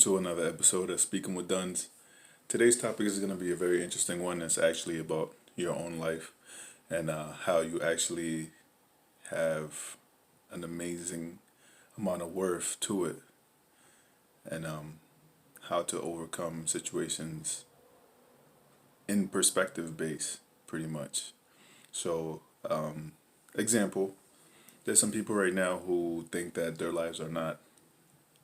to another episode of Speaking with Duns. Today's topic is going to be a very interesting one. It's actually about your own life and how you actually have an amazing amount of worth to it, and how to overcome situations in perspective base, pretty much. So, example, there's some people right now who think that their lives are not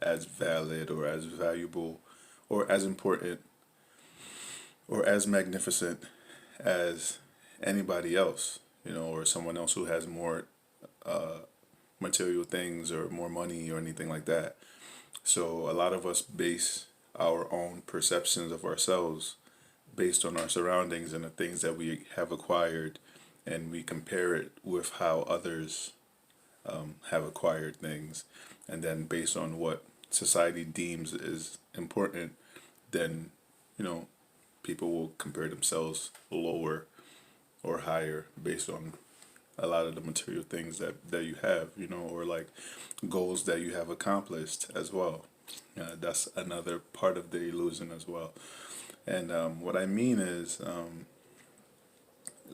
as valid or as valuable or as important or as magnificent as anybody else, or someone else who has more material things or more money or anything like that. So a lot of us base our own perceptions of ourselves based on our surroundings and the things that we have acquired, and we compare it with how others have acquired things, and then based on what society deems is important, then you know people will compare themselves lower or higher based on a lot of the material things that you have, or like goals that you have accomplished as well. That's another part of the illusion as well. And what I mean is,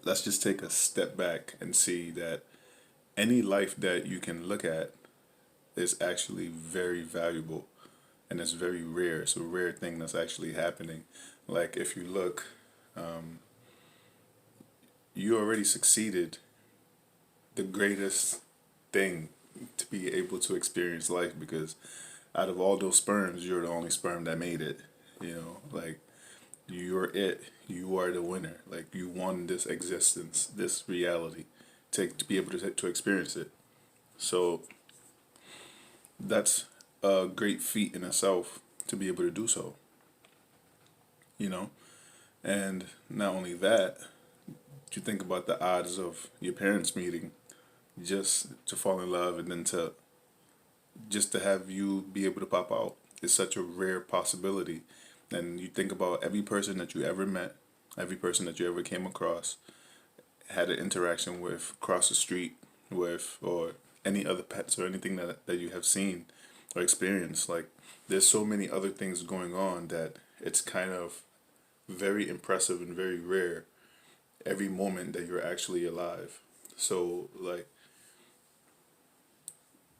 let's just take a step back and see that any life that you can look at is actually very valuable, and it's very rare. It's a rare thing that's actually happening. Like if you look, you already succeeded the greatest thing to be able to experience life, because out of all those sperms, you're the only sperm that made it. Like you're it. You are the winner. Like you won this existence, this reality, to be able to experience it. So that's a great feat in itself to be able to do so. You know, and not only that, you think about the odds of your parents meeting just to fall in love, and then to just to have you be able to pop out is such a rare possibility. And you think about every person that you ever met, every person that you ever came across, had an interaction with, cross the street with, or any other pets or anything that you have seen or experienced. Like there's so many other things going on that it's kind of very impressive and very rare every moment that you're actually alive. So like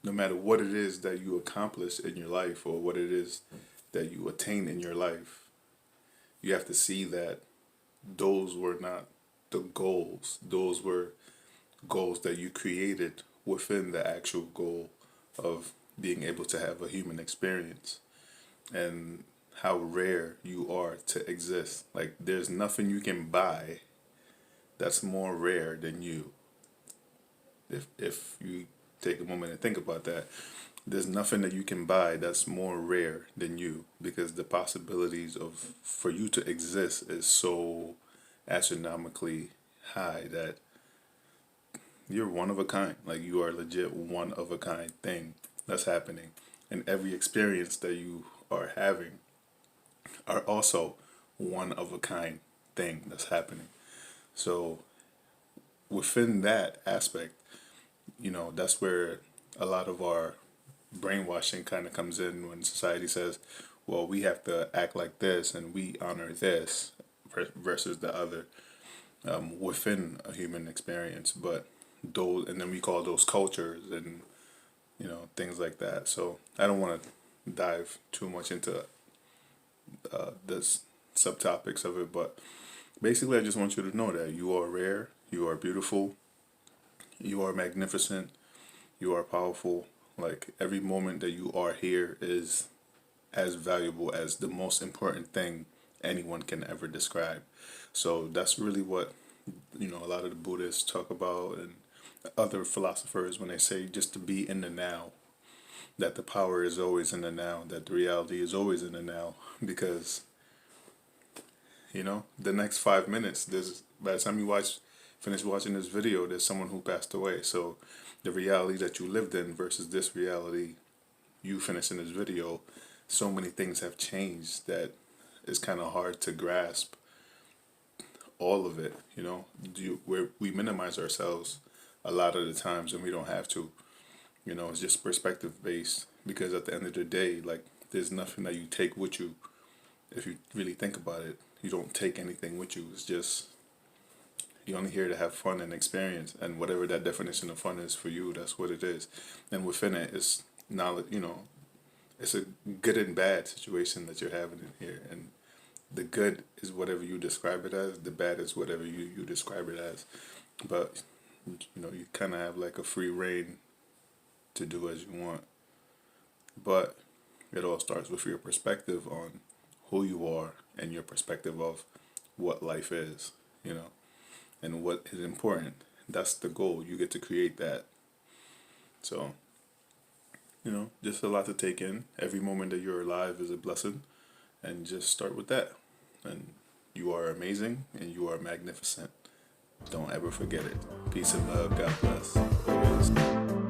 no matter what it is that you accomplish in your life, or what it is that you attain in your life, you have to see that those were not the goals. Those were goals that you created within the actual goal of being able to have a human experience, and how rare you are to exist. Like there's nothing you can buy that's more rare than you. If you take a moment and think about that, there's nothing that you can buy that's more rare than you, because the possibilities of for you to exist is so astronomically high that you're one of a kind. Like you are legit one of a kind thing that's happening, and every experience that you are having are also one of a kind thing that's happening. So within that aspect, that's where a lot of our brainwashing kind of comes in, when society says, well, we have to act like this and we honor this versus the other, within a human experience. But those, and then we call those cultures, and things like that. So I don't want to dive too much into this subtopics of it, but basically I just want you to know that you are rare, you are beautiful, you are magnificent, you are powerful. Like every moment that you are here is as valuable as the most important thing anyone can ever describe. So that's really what a lot of the Buddhists talk about, and other philosophers, when they say just to be in the now, that the power is always in the now, that the reality is always in the now, because the next 5 minutes, there's by the time you finish watching this video, there's someone who passed away. So the reality that you lived in versus this reality you finishing this video, so many things have changed that it's kind of hard to grasp all of it. We minimize ourselves a lot of the times, and we don't have to. It's just perspective based, because at the end of the day, like there's nothing that you take with you. If you really think about it, you don't take anything with you. It's just you're only here to have fun and experience, and whatever that definition of fun is for you, that's what it is. And within it, it's knowledge. It's a good and bad situation that you're having in here, and the good is whatever you describe it as. The bad is whatever you describe it as. But you kind of have like a free reign to do as you want. But it all starts with your perspective on who you are and your perspective of what life is, and what is important. That's the goal. You get to create that. So, just a lot to take in. Every moment that you're alive is a blessing, and just start with that. And you are amazing and you are magnificent. Don't ever forget it. Peace and love. God bless. Always.